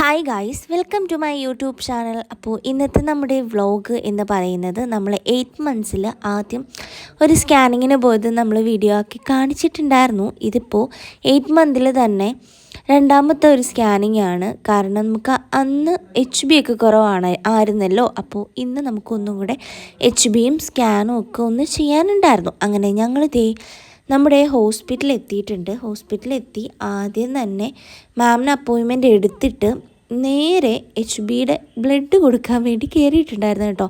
Hi guys, welcome to my YouTube channel. അപ്പോൾ ഇന്നത്തെ നമ്മുടെ വ്ളോഗ് എന്ന് പറയുന്നത് നമ്മൾ 8 മന്ത്സിൽ ആദ്യം ഒരു സ്കാനിങ്ങിന് പോയത് നമ്മൾ വീഡിയോ ആക്കി കാണിച്ചിട്ടുണ്ടായിരുന്നു. ഇതിപ്പോൾ 8 മന്തിൽ തന്നെ രണ്ടാമത്തെ ഒരു സ്കാനിങ് ആണ്. കാരണം നമുക്ക് അന്ന് HB ഒക്കെ ആയിരുന്നല്ലോ. അപ്പോൾ ഇന്ന് നമുക്കൊന്നും കൂടെ HBയും സ്കാനും ഒക്കെ ഒന്ന് ചെയ്യാനുണ്ടായിരുന്നു. അങ്ങനെ ഞങ്ങൾ നമ്മുടെ ഹോസ്പിറ്റലിൽ എത്തിയിട്ടുണ്ട്. ഹോസ്പിറ്റലിലെത്തി ആദ്യം തന്നെ മാമിന് അപ്പോയിൻമെൻറ്റ് എടുത്തിട്ട് നേരെ HBയുടെ ബ്ലഡ് കൊടുക്കാൻ വേണ്ടി കയറിയിട്ടുണ്ടായിരുന്നു കേട്ടോ.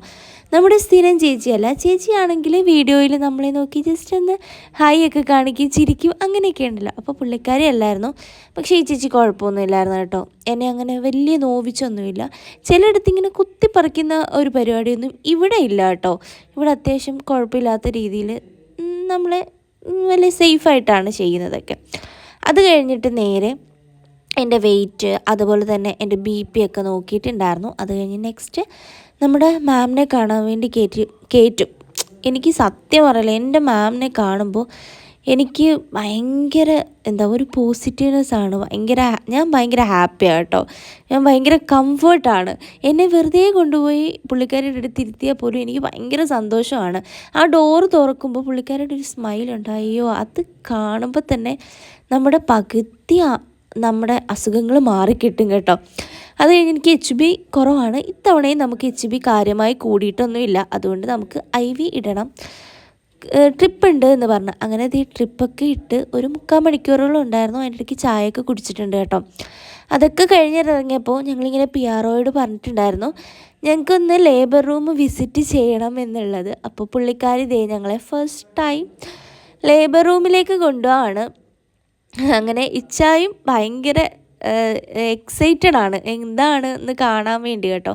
നമ്മുടെ സ്ഥിരം ചേച്ചിയല്ല. ചേച്ചിയാണെങ്കിൽ വീഡിയോയിൽ നമ്മളെ നോക്കി ജസ്റ്റ് ഒന്ന് ഹായ് ഒക്കെ കാണിക്കും, ചിരിക്കും, അങ്ങനെയൊക്കെ ഉണ്ടല്ലോ. അപ്പോൾ പുള്ളിക്കാരി അല്ലായിരുന്നു. പക്ഷേ ഈ ചേച്ചി കുഴപ്പമൊന്നുമില്ലായിരുന്നു കേട്ടോ. എന്നെ അങ്ങനെ വലിയ നോവിച്ചൊന്നുമില്ല. ചിലയിടത്ത് ഇങ്ങനെ കുത്തിപ്പറിക്കുന്ന ഒരു പരിപാടിയൊന്നും ഇവിടെ ഇല്ല കേട്ടോ. ഇവിടെ അത്യാവശ്യം കുഴപ്പമില്ലാത്ത രീതിയിൽ നമ്മളെ വലിയ സേഫായിട്ടാണ് ചെയ്യുന്നതൊക്കെ. അത് കഴിഞ്ഞിട്ട് നേരെ എൻ്റെ വെയിറ്റ് അതുപോലെ തന്നെ എൻ്റെ BP ഒക്കെ നോക്കിയിട്ടുണ്ടായിരുന്നു. അത് കഴിഞ്ഞ് നെക്സ്റ്റ് നമ്മുടെ മാമിനെ കാണാൻ വേണ്ടി കയറ്റും. എനിക്ക് സത്യം പറയില്ല, എൻ്റെ മാമിനെ കാണുമ്പോൾ എനിക്ക് ഭയങ്കര ഒരു പോസിറ്റീവ്നെസ് ആണ്. ഞാൻ ഭയങ്കര ഹാപ്പിയാണ് കേട്ടോ. ഞാൻ ഭയങ്കര കംഫർട്ടാണ്. എന്നെ വെറുതെ കൊണ്ടുപോയി പുള്ളിക്കാരിയുടെ അടുത്ത് ഇരുത്തിയാൽ പോലും എനിക്ക് ഭയങ്കര സന്തോഷമാണ്. ആ ഡോറ് തുറക്കുമ്പോൾ പുള്ളിക്കാരിയുടെ ഒരു സ്മൈലുണ്ട്. അയ്യോ, അത് കാണുമ്പോൾ തന്നെ നമ്മുടെ അസുഖങ്ങൾ മാറിക്കിട്ടും കേട്ടോ. അത് കഴിഞ്ഞ് എനിക്ക് HB കുറവാണ്. ഇത്തവണയും നമുക്ക് HB കാര്യമായി കൂടിയിട്ടൊന്നുമില്ല. അതുകൊണ്ട് നമുക്ക് IV ഇടണം, ട്രിപ്പ് ഉണ്ട് എന്ന് പറഞ്ഞു. അങ്ങനെ ഈ ട്രിപ്പൊക്കെ ഇട്ട് ഒരു 3/4 മണിക്കൂറോളം ഉണ്ടായിരുന്നു. അതിൻ്റെ ഇടയ്ക്ക് ചായയൊക്കെ കുടിച്ചിട്ടുണ്ട് കേട്ടോ. അതൊക്കെ കഴിഞ്ഞിറങ്ങിയപ്പോൾ ഞങ്ങളിങ്ങനെ PROയോട് പറഞ്ഞിട്ടുണ്ടായിരുന്നു ഞങ്ങൾക്കൊന്ന് ലേബർ റൂം വിസിറ്റ് ചെയ്യണം എന്നുള്ളത്. അപ്പോൾ പുള്ളിക്കാരി ഞങ്ങളെ ഫസ്റ്റ് ടൈം ലേബർ റൂമിലേക്ക് കൊണ്ടുപോവാണ്. അങ്ങനെ ഇച്ചായും ഭയങ്കര എക്സൈറ്റഡ് ആണ് എന്താണ് എന്ന് കാണാൻ വേണ്ടി കേട്ടോ.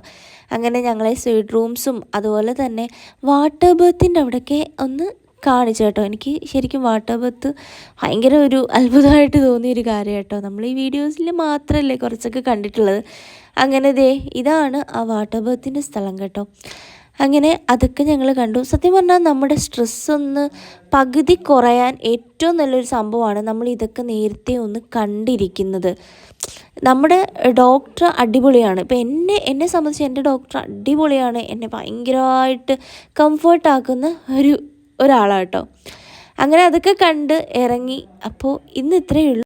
അങ്ങനെ ഞങ്ങളെ സ്വീറ്റ് റൂംസും അതുപോലെ തന്നെ വാട്ടർ ബർത്തിൻ്റെ അവിടെയൊക്കെ ഒന്ന് കാണിച്ചു കേട്ടോ. എനിക്ക് ശരിക്കും വാട്ടർ ബർത്ത് ഭയങ്കര ഒരു അത്ഭുതമായിട്ട് തോന്നിയൊരു കാര്യം കേട്ടോ. നമ്മൾ ഈ വീഡിയോസിൽ മാത്രമല്ലേ കുറച്ചൊക്കെ കണ്ടിട്ടുള്ളത്. അങ്ങനെ ഇതാണ് ആ വാട്ടർ ബർത്തിൻ്റെ സ്ഥലം കേട്ടോ. അങ്ങനെ അതൊക്കെ ഞങ്ങൾ കണ്ടു. സത്യം പറഞ്ഞാൽ നമ്മുടെ സ്ട്രെസ്സൊന്ന് പകുതി കുറയാൻ ഏറ്റവും നല്ലൊരു സംഭവമാണ് നമ്മൾ ഇതൊക്കെ നേരത്തെ ഒന്ന് കണ്ടിരിക്കുന്നത്. നമ്മുടെ ഡോക്ടർ അടിപൊളിയാണ്. ഇപ്പം എന്നെ സംബന്ധിച്ച് എൻ്റെ ഡോക്ടർ അടിപൊളിയാണ്. എന്നെ ഭയങ്കരമായിട്ട് കംഫർട്ടാക്കുന്ന ഒരാളാണ് കേട്ടോ. അങ്ങനെ അതൊക്കെ കണ്ട് ഇറങ്ങി. അപ്പോൾ ഇന്ന് ഇത്രയേ ഉള്ളൂ.